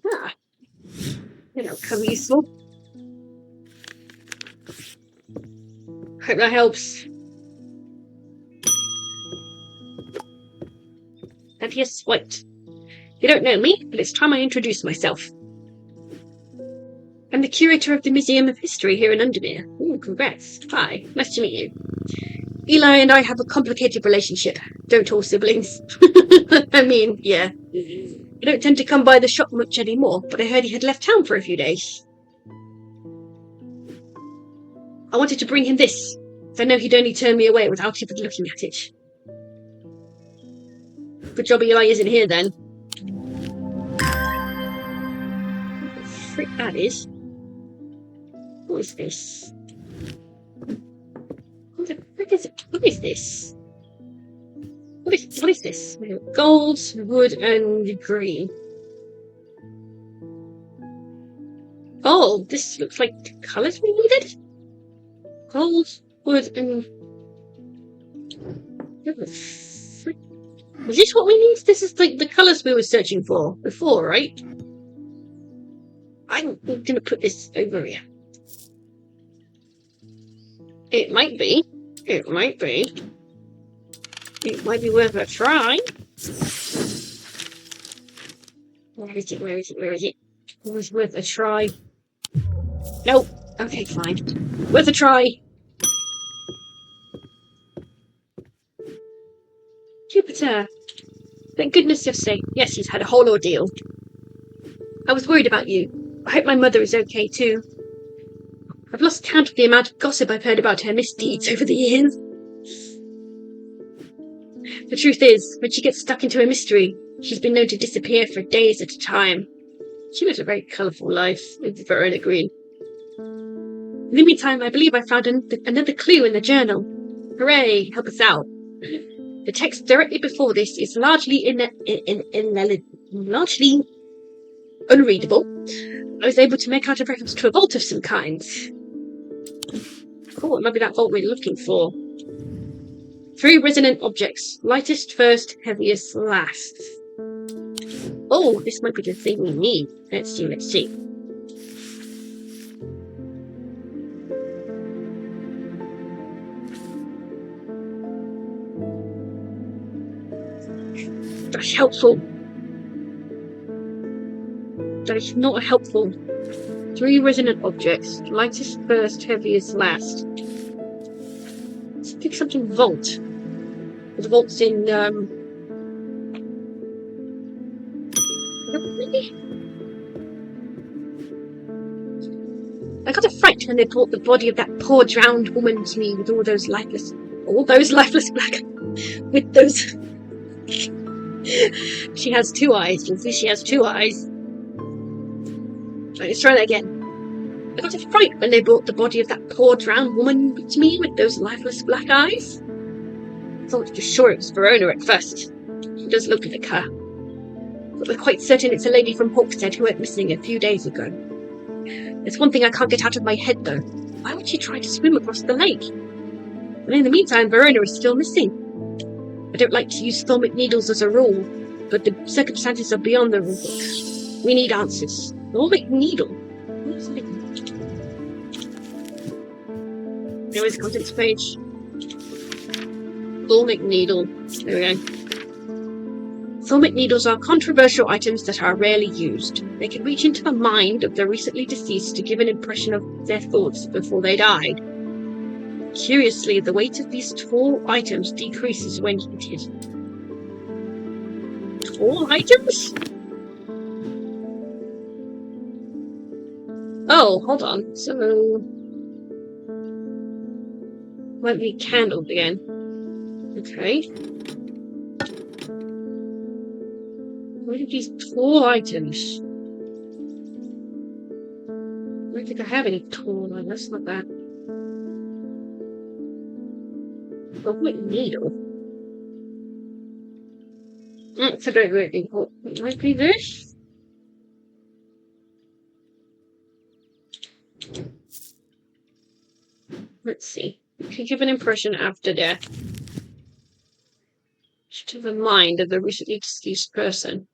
S1: Ah, come useful. Hope that helps. And yes, what? You don't know me, but it's time I introduce myself. I'm the curator of the Museum of History here in Undermere. Ooh, congrats. Hi, nice to meet you. Eli and I have a complicated relationship. Don't all siblings? I mean, yeah. I don't tend to come by the shop much anymore, but I heard he had left town for a few days. I wanted to bring him this, so I know he'd only turn me away without even looking at it. Good job Eli isn't here then. What the frick that is? What is this? What the frick is it? What is this? What is this? Gold, wood, and green. Oh, this looks like the colours we needed? Gold, wood, and... What the frick? Was this what we need? This is like the colours we were searching for before, right? I'm gonna put this over here. It might be. It might be. It might be worth a try. Where is it? Where is it? Where is it? It was worth a try. Nope. Okay, fine. Worth a try. Jupiter. Thank goodness you're safe. Yes, he's had a whole ordeal. I was worried about you. I hope my mother is okay too. I've lost count of the amount of gossip I've heard about her misdeeds over the years. The truth is, when she gets stuck into a mystery, she's been known to disappear for days at a time. She lives a very colourful life, with Verona Green. In the meantime, I believe I found another clue in the journal. Hooray, help us out. The text directly before this is largely largely unreadable. I was able to make out a reference to a vault of some kind. Cool, it might be that vault we're looking for. 3 resonant objects. Lightest first, heaviest last. Oh, this might be the thing we need. Let's see, let's see. That's helpful. That is not helpful. 3 resonant objects. Lightest first, heaviest last. Let's pick something vault. The vault's in, I got a fright when they brought the body of that poor drowned woman to me with all those lifeless black... with those... She has 2 eyes, Lindsay. She has 2 eyes. Right, let's try that again. I got a fright when they brought the body of that poor drowned woman to me with those lifeless black eyes. I thought for sure it was Verona at first. She does look like her. But we're quite certain it's a lady from Hawkstead who went missing a few days ago. There's one thing I can't get out of my head, though. Why would she try to swim across the lake? And in the meantime, Verona is still missing. I don't like to use thermic needles as a rule, but the circumstances are beyond the rulebook. We need answers. Thermic needle? What is it? There's the contents page. Thermic needle. There we go. Thermic needles are controversial items that are rarely used. They can reach into the mind of the recently deceased to give an impression of their thoughts before they died. Curiously, the weight of these tall items decreases when heated. Tall items? Oh, hold on. So... might be candles again. Okay. What are these tall items? I don't think I have any tall items. That's not that. Thermic needle. That's a very weird thing. Might be this? Let's see. You can give an impression after death to the mind of the recently deceased person.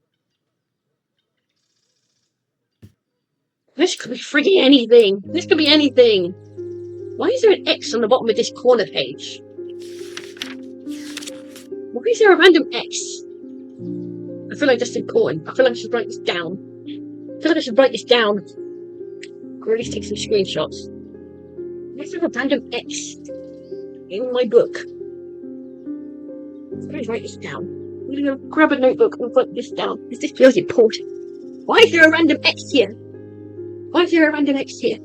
S1: This could be frigging anything. This could be anything. Why is there an X on the bottom of this corner page? Why is there a random X? I feel like that's important. I feel like I should write this down. Or at least take some screenshots. Why is there a random X in my book? Let's write this down. I'm gonna go grab a notebook and write this down, because this feels important. Why is there a random X here? Why is there a random X here?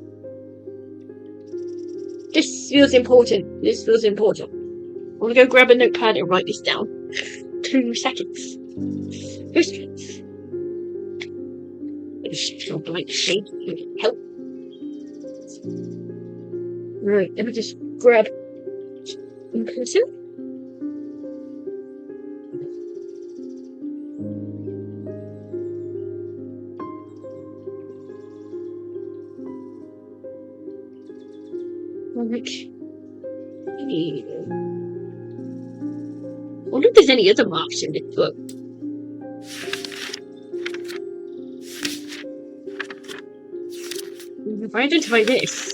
S1: This feels important. This feels important. I'm gonna go grab a notepad and write this down. 2 seconds. 2 seconds. Just a blank sheet would help. Right, let me just grab a pencil. Okay. I wonder if there's any other marks in this book. If I identify this.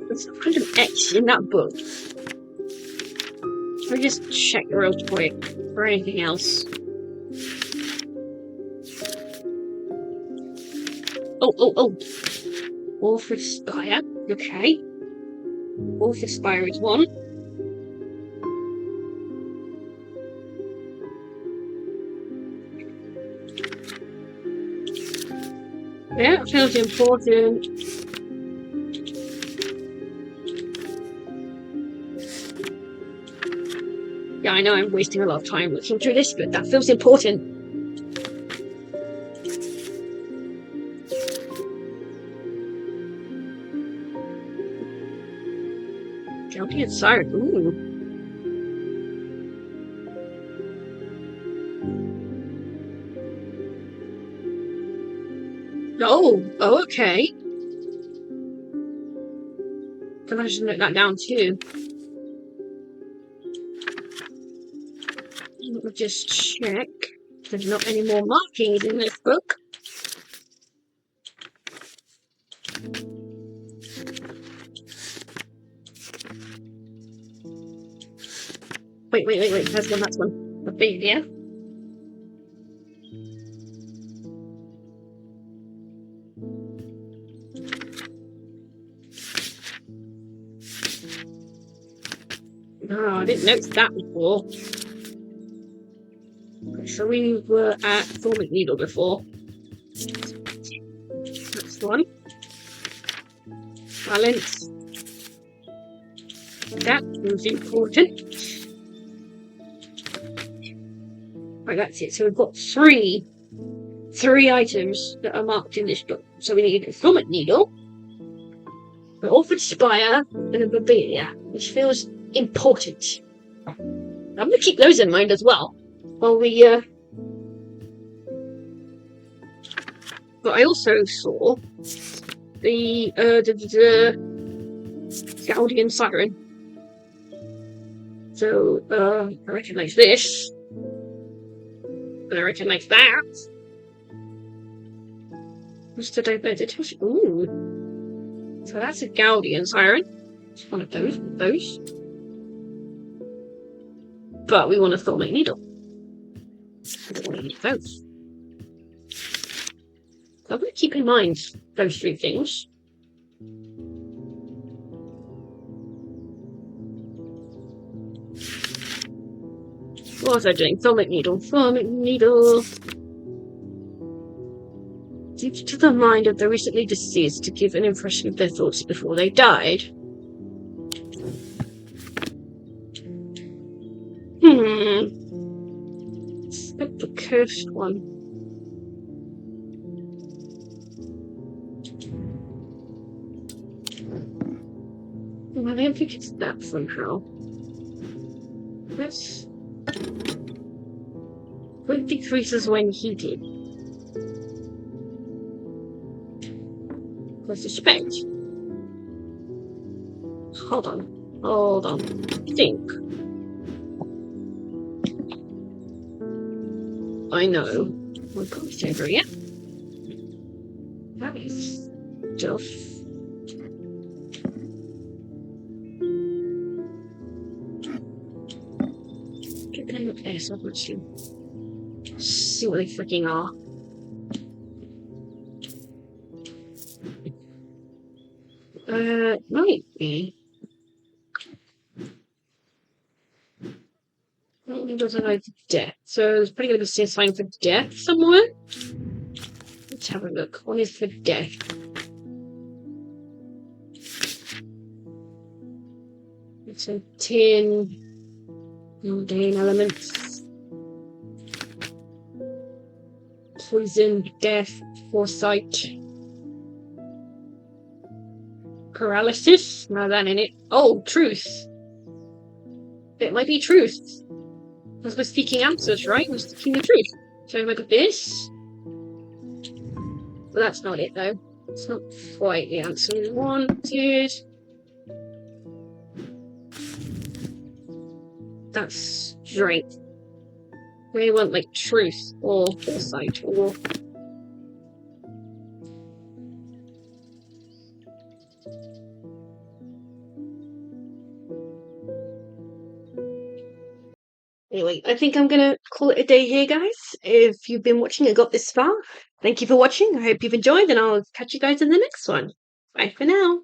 S1: There's a random X in that book. I'll just check real quick for anything else. Oh. Author Spire. Okay. Author Spire is 1. Yeah, it feels important. Yeah, I know I'm wasting a lot of time looking through this, but that feels important. Guardian Siren. Ooh. Oh, okay. Then I should note that down too. Let me just check. There's not any more markings in this book. Wait. That's one. The failure. Oh, I didn't notice that before. So we were at Thormic Needle before. That's one. Balance. That was important. Right, that's it. So we've got three items that are marked in this book. So we need a Thormic Needle, an Orphan Spire, and a Babelia, which feels important. I'm gonna keep those in mind as well. While we but I also saw the Guardian Siren. So I recognise this. And I recognise that. What's the diversity? Ooh. So that's a Guardian Siren. It's one of those. But we want a Thormic Needle. I don't want any of those. So I'm going to keep in mind those 3 things. What was I doing? Thormic Needle. Deep to the mind of the recently deceased to give an impression of their thoughts before they died. Select the cursed one. Well, I don't think it's that somehow. Let's... Weight decreases when heated. I suspect. Hold on. Think. I know. We've got this over here. That is stuff. Get them up there so I can see what they freaking are. Might be. It doesn't like death, so there's probably going to be a sign for death somewhere. Let's have a look. What is for death? It's a tin. Mundane elements. Poison, death, foresight. Paralysis? No, that in it. Oh, truth. It might be truth. Because we're seeking answers, right? We're seeking the truth. So look at this. Well, that's not it, though. It's not quite the answer we wanted. That's right. We want, like, truth or foresight or... Anyway, I think I'm gonna call it a day here, guys. If you've been watching and got this far, thank you for watching. I hope you've enjoyed, and I'll catch you guys in the next one. Bye for now.